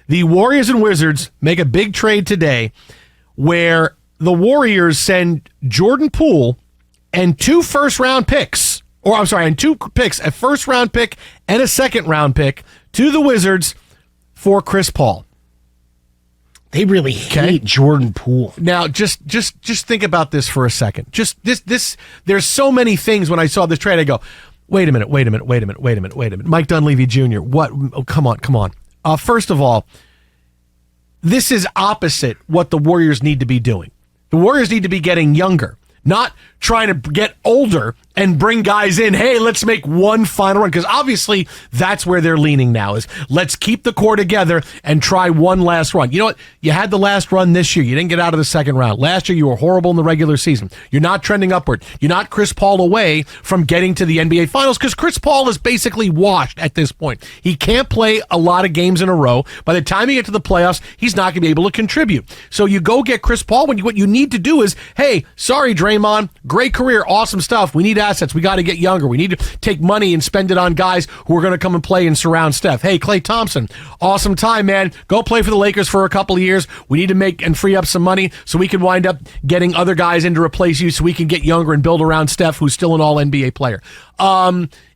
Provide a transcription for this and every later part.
The Warriors and Wizards make a big trade today where the Warriors send Jordan Poole and 2 first-round picks, and 2 picks, a first-round pick and a second-round pick to the Wizards for Chris Paul. They really hate Jordan Poole. Now, just think about this for a second. Just this. There's so many things when I saw this trade, I go, wait a minute. Mike Dunleavy Jr. What? Oh, come on. First of all, this is opposite what the Warriors need to be doing. The Warriors need to be getting younger, not trying to get older and bring guys in. Hey, let's make one final run, because obviously that's where they're leaning now, is let's keep the core together and try one last run. You know what? You had the last run this year. You didn't get out of the second round. Last year you were horrible in the regular season. You're not trending upward. You're not Chris Paul away from getting to the NBA Finals, because Chris Paul is basically washed at this point. He can't play a lot of games in a row. By the time you get to the playoffs, he's not going to be able to contribute. So you go get Chris Paul when what you need to do is, hey, sorry, Draymond, great career, awesome stuff. We need assets. We got to get younger. We need to take money and spend it on guys who are going to come and play and surround Steph. Hey, Klay Thompson, awesome time, man. Go play for the Lakers for a couple of years. We need to make and free up some money so we can wind up getting other guys in to replace you so we can get younger and build around Steph, who's still an all-NBA player.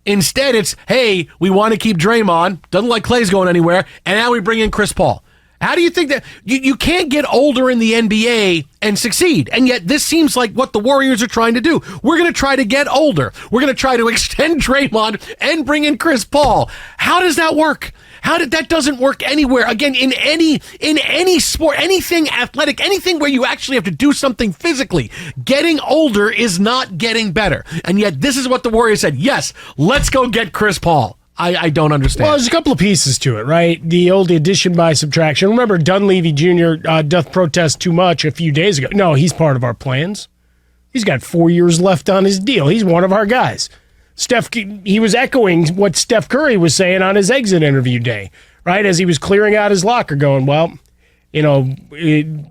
Instead, it's, hey, we want to keep Draymond. Doesn't like Klay's going anywhere. And now we bring in Chris Paul. How do you think that you can't get older in the NBA and succeed? And yet this seems like what the Warriors are trying to do. We're going to try to get older. We're going to try to extend Draymond and bring in Chris Paul. How does that work? That doesn't work anywhere. Again, in any sport, anything athletic, anything where you actually have to do something physically, getting older is not getting better. And yet this is what the Warriors said. Yes, let's go get Chris Paul. I don't understand. Well, there's a couple of pieces to it, right? The old addition by subtraction. Remember, Dunleavy Jr. Doth protest too much a few days ago. No, he's part of our plans. He's got 4 years left on his deal. He's one of our guys. He was echoing what Steph Curry was saying on his exit interview day, right? As he was clearing out his locker going, well, you know,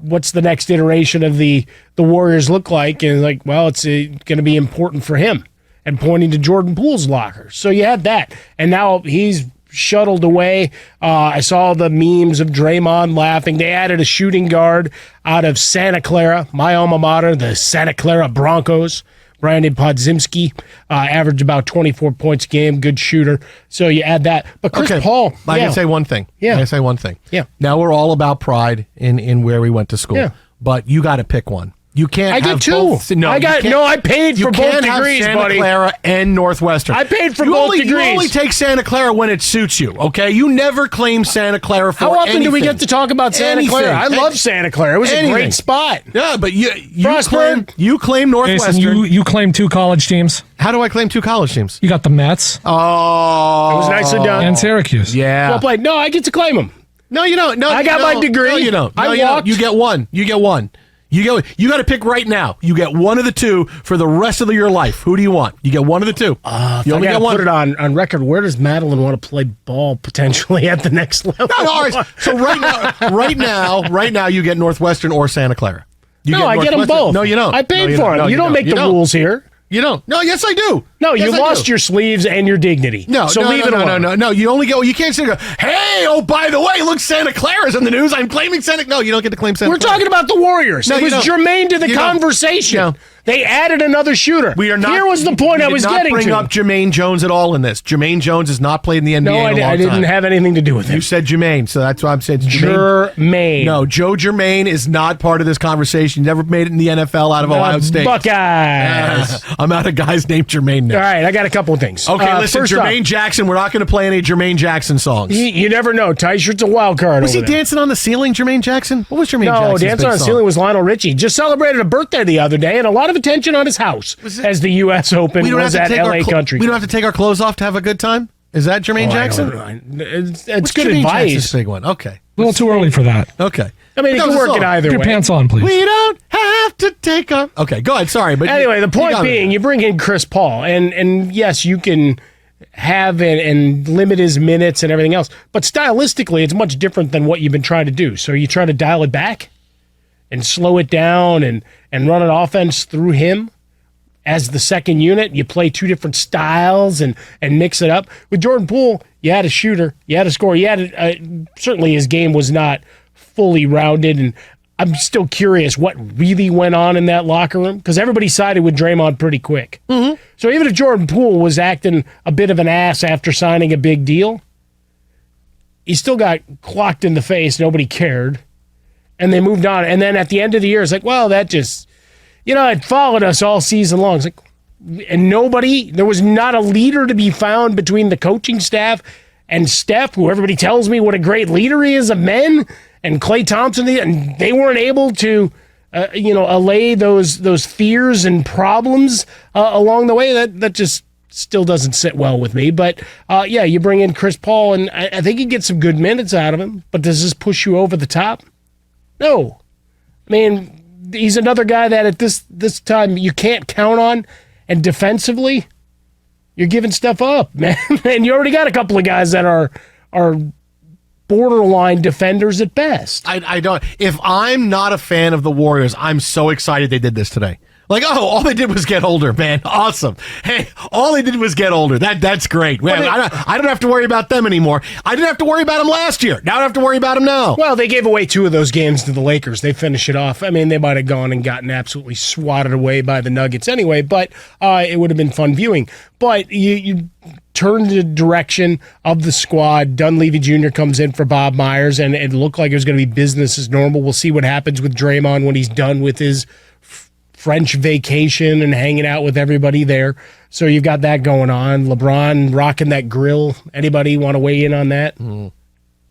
what's the next iteration of the Warriors look like? And like, well, it's going to be important for him. And pointing to Jordan Poole's locker. So you had that. And now he's shuttled away. I saw the memes of Draymond laughing. They added a shooting guard out of Santa Clara, my alma mater, the Santa Clara Broncos. Brandon Podziemski averaged about 24 points a game, good shooter. So you add that. But Chris Paul. I can say one thing. Yeah. I can say one thing. Yeah. Now we're all about pride in where we went to school. Yeah. But you got to pick one. You can't. I have get two. Both. I paid for both degrees, Santa buddy. Clara and Northwestern. I paid for both degrees. You only take Santa Clara when it suits you. Okay, you never claim Santa Clara for anything. How often do we get to talk about Santa Clara? I love Santa Clara. It was a great spot. Yeah, but you claim Northwestern. Jason, you claim 2 college teams. How do I claim 2 college teams? You got the Mets. Oh, it was nicely done. And Syracuse. Yeah. Well played. No, I get to claim them. No, you don't. No, I got my degree. No, you don't. No, I you walked. Don't. You get one. You get one. You got to pick right now. You get one of the 2 for the rest of your life. Who do you want? You get one of the 2. You only get one. Put it on record. Where does Madeline want to play ball potentially at the next level? No, all right. So right now, you get Northwestern or Santa Clara. I get them both. No, you don't. I paid for them. No, you don't make the rules here. You don't. No, yes, I do. No, yes, you lost your sleeves and your dignity. No, so leave it alone. No. You only go. You can't say, "Hey, oh, by the way, look, Santa Clara's in the news. I'm claiming Santa." No, you don't get to claim Santa. We're talking about the Warriors. No, it was germane to the conversation. No. They added another shooter. We are not. Here was the point I was getting to. Bring up Jermaine Jones at all in this. Jermaine Jones has not played in the NBA. No, in a long I didn't time. have anything to do with it. You said Jermaine, so that's why I'm saying Jermaine. No, Joe Jermaine is not part of this conversation. Never made it in the NFL out of Ohio State. Buckeyes. I'm out of guys named Jermaine now. All right, I got a couple of things. Okay, listen, Jermaine Jackson. We're not going to play any Jermaine Jackson songs. You never know. Tyshert's a wild card. Was he dancing on the ceiling, Jermaine Jackson? What was Jermaine Jackson's No, dancing on the ceiling was Lionel Richie. Just celebrated a birthday the other day and a lot of attention on his house as the U.S. Open was at L.A. Country. We don't have to take our clothes off to have a good time? Is that Jermaine Jackson? It's good Jermaine advice. Jackson's big one. Okay. A little too early for that. Okay. I mean, it can work it either way. Put your pants on, please. We don't have to take our... Okay, go ahead. Sorry, but... Anyway, the point being, you bring in Chris Paul, and yes, you can have and limit his minutes and everything else, but stylistically, it's much different than what you've been trying to do. So you try to dial it back and slow it down and run an offense through him as the second unit. You play 2 different styles and mix it up. With Jordan Poole, You had a shooter. You had a scorer. You had certainly his game was not fully rounded, and I'm still curious what really went on in that locker room because everybody sided with Draymond pretty quick. Mm-hmm. So even if Jordan Poole was acting a bit of an ass after signing a big deal, he still got clocked in the face. Nobody cared. And they moved on. And then at the end of the year, it's like, well, that just, it followed us all season long. It's like, and there was not a leader to be found between the coaching staff and Steph, who everybody tells me what a great leader he is of men, and Klay Thompson, and they weren't able to, allay those fears and problems along the way. That just still doesn't sit well with me. But, you bring in Chris Paul, and I think you get some good minutes out of him, but does this push you over the top? No. I mean, he's another guy that at this time you can't count on, and defensively, you're giving stuff up, man. And you already got a couple of guys that are borderline defenders at best. I don't. If I'm not a fan of the Warriors, I'm so excited they did this today. Like, all they did was get older, man. Awesome. Hey, all they did was get older. That's great. Man, I don't have to worry about them anymore. I didn't have to worry about them last year. Now I don't have to worry about them now. Well, they gave away 2 of those games to the Lakers. They finish it off. I mean, they might have gone and gotten absolutely swatted away by the Nuggets anyway, but it would have been fun viewing. But you turn the direction of the squad. Dunleavy Jr. comes in for Bob Myers, and it looked like it was going to be business as normal. We'll see what happens with Draymond when he's done with his French vacation and hanging out with everybody there. So you've got that going on. LeBron rocking that grill. Anybody want to weigh in on that?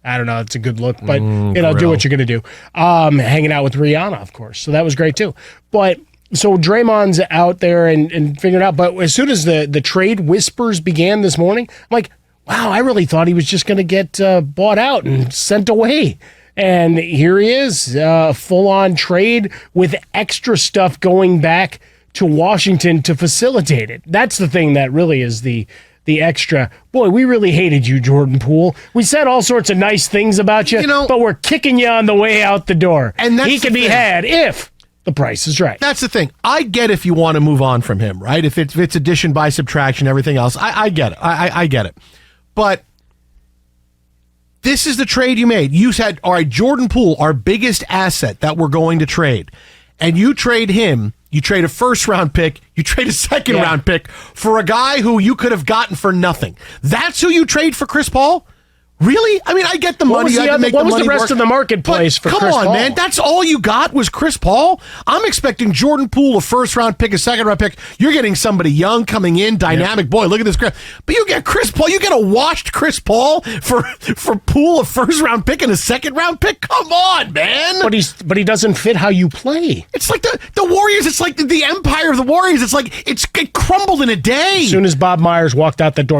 I don't know. It's a good look, but do what you're going to do. Hanging out with Rihanna, of course. So that was great too. But so Draymond's out there and figuring it out. But as soon as the trade whispers began this morning, I'm like, wow, I really thought he was just going to get bought out and sent away. And here he is, full-on trade with extra stuff going back to Washington to facilitate it. That's the thing that really is the extra. Boy, we really hated you, Jordan Poole. We said all sorts of nice things about you, but we're kicking you on the way out the door. And he can be had if the price is right. That's the thing. I get if you want to move on from him, right? If it's addition by subtraction, everything else, I get it. I get it. But this is the trade you made. You said, all right, Jordan Poole, our biggest asset that we're going to trade. And you trade him, you trade a first-round pick, you trade a second-round pick for a guy who you could have gotten for nothing. That's who you trade for Chris Paul? Really? I mean, I get the money. What was the rest of the marketplace for Chris Paul? Come on, man. That's all you got was Chris Paul? I'm expecting Jordan Poole, a first-round pick, a second-round pick. You're getting somebody young coming in, dynamic. Yep. Boy, look at this. But you get Chris Paul. You get a washed Chris Paul for Poole, a first-round pick and a second-round pick? Come on, man. But he doesn't fit how you play. It's like the Warriors. It's like the empire of the Warriors. It's like it crumbled in a day. As soon as Bob Myers walked out the door,